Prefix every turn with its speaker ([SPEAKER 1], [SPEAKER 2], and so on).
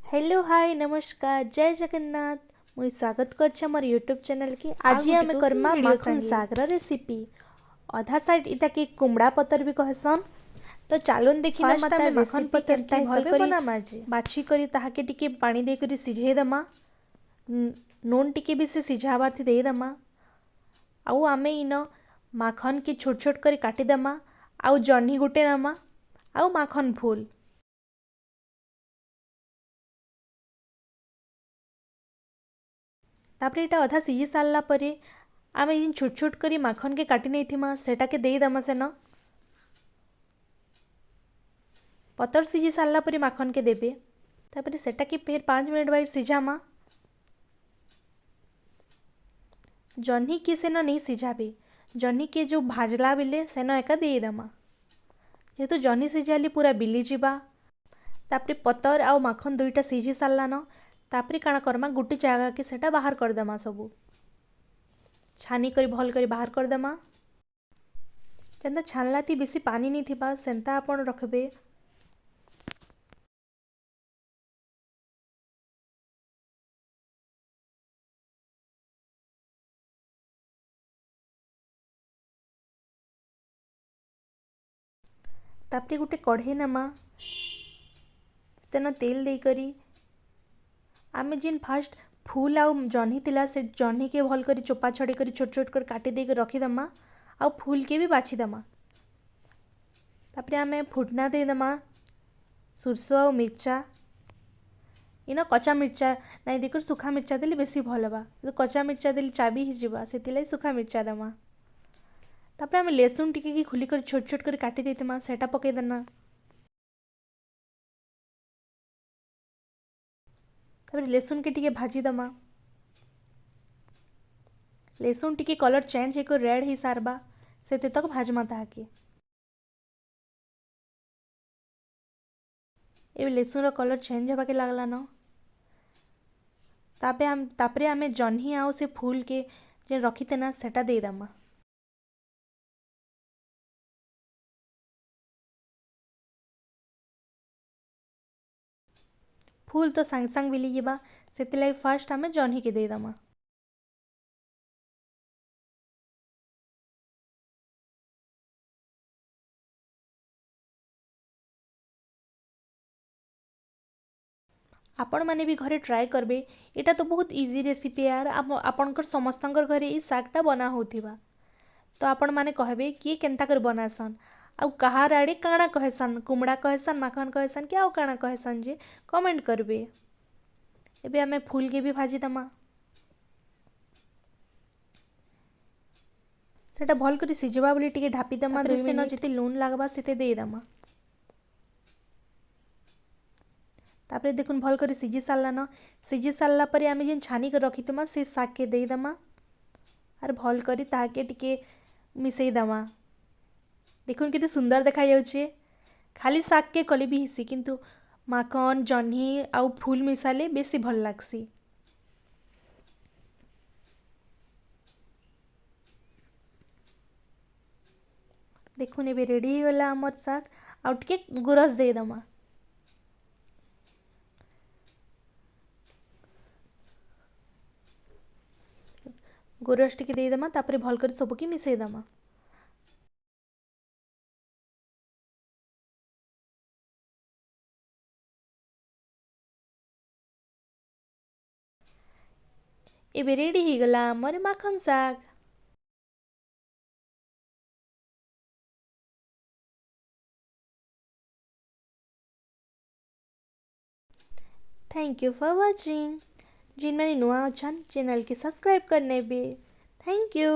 [SPEAKER 1] Hello hi नमस्कार जय जगन्नाथ। मुझे स्वागत कर मोर यूट्यूब चैनल की। आज आम करमा माखन सागर रेसिपी। अधा साइड इटा के कुमड़ा पतर भी कहसन। तो चालून देखी ना माता माखन पतर की भल करी बाछी करी ताहा के टिके पानी दे करी सिझे दमा। नून टिके भी से सिझाबार थी दे दमा। आउ आमे इन माखन के छोट छोट करी काटी दमा। आउ जह्नी गुटे नमा आउ माखन फूल। तापरे इटा अधा सिझी सारला परे आमे जिन छोट छोट करी माखन के काटी नहीं थी सेटा के दे दमा सेन। पतर सिझी सारला परे माखन के देबे। तापरे सेटा के फिर 5 मिनट बाद सिझामा। जह्नी के सेन नहीं सिझाबे। जह्नी के जो भाजला बेले सेन एका दे दमा। जेहेतु जह्नी सिझाली पूरा बिली जीवा। तापरे पतर आउ माखन दुईटा सिझी सारलान। तापरे काଣା करमा गुटे जगह के सेटा बाहर कर दमा। सबू छानी करी भल करी बाहर कर दमा। जेंता छानला थी बेसी पानी नहीं थिबा सेंता आपण रखबे। तापरे गुटे कढ़े नमा सेन तेल दे करी आमे जिन फास्ट फूल आउ जह्नी थिला से जह्नी के भल करी चोपा छड़े करी छोट छोट कर काटी दे रखी दमा। आउ फूल के भी बाछी दमा। तापरे आमे फुटना दे दमा सुरसो आउ मिर्चा। इन कच्चा मिर्चा नहीं देकर सुखा मिर्चा देले बेसी भल बा। तो कच्चा मिर्चा देले चाबी ही जीवा सेतिलाई सुखा मिर्चा दमा। तापरे आमे लहसुन टिके की खुली कर छोट छोट कर काटी देतमा सेटा पके देना। तापरे लहसुन के टिके भाजी दमा। लहसुन टिके कलर चेंज हो रेड ही सारबा से तक भाजमा ताके। ए लहसुन रो कलर चेंज होबा के लागला न। तापरे आमे जह्नी आउ से फूल के जे रखी ना सेटा दे दमा। फूल तो सांग सांग बिली जीवा सेतिलाई फास्ट आमे जह्नी के दे दमा। आपण माने भी घरे ट्राए करबे। एटा तो बहुत इजी रेसिपी यार। आपणकर समस्तंकर घरे ई सागटा बना होथिबा। तो आपण माने कहबे कि केनता कर बनासन आउ कहार आड़े काଣା कहसन कुमड़ा कहसन माखन कहसन कि आउ काଣା कहसन जे कमेंट करबे। एबे आमे फूल के भी भाजी दमा। सेटा भल करी सिझबा बोली टिके ढापी दमा 2 मिनिट। जेते लून लागबा सेते दे दमा। तापरे देखुन भल करी सिझी सारला न। सिझी सारला परे आमे जेन छानी कर रखी तमा से साग के दे दमा। आर भल करी ताके टिके मिसई दमा। देखुन केते सुंदर देखा जाउछे। खाली साग के कली भी हिसी किंतु माखन जह्नी आउ फूल मिसाले बेसी भल लागसी। देखुन एबे रेडी हो गला हमर साग। आउ टिके गुरस दे दमा। गुरस टिके दे दमा तापरे भल करी सबु की मिसई दमा। एबे रेडी हो गला हमर माखन साग। Thank you for watching. जिन मैंने नुआ अछन चैनल के सब्सक्राइब करने बे। Thank you.